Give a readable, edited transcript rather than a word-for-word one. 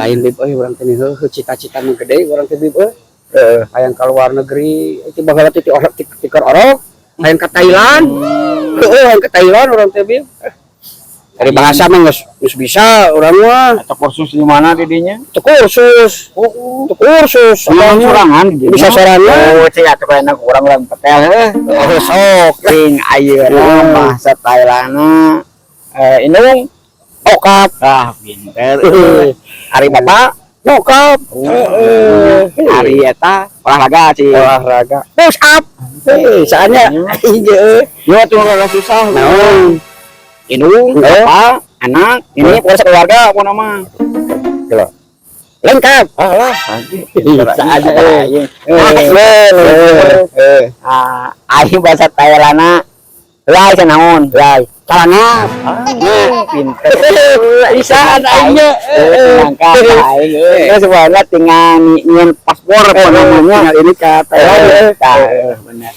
lain bib urang teh heuh cita-cita mah gede urang teh bib hayang ka luar negeri itu baheula ti orok tikeur orok hayang ka Thailand hayang ka Thailand urang teh bib dari bahasa mah geus bisa urang mah atau kursus di mana didinya teu kursus sorangan bisa sorangan cing atuh kana urang urang petel sok cing ayeuna bahasa Thailandna indung okap pinter ari bapak okap ari eta olahraga cing olahraga push up soalnya ieu yo tuh susah naon indung bapak anak ini proses keluarga apa nama lengkap lah bisa aja ayo bahasa Thailandna lai naon lai kalangap pinter bisa adanya langkah aing sebenarnya tinggal nyian paspor apa namanya ini kata benar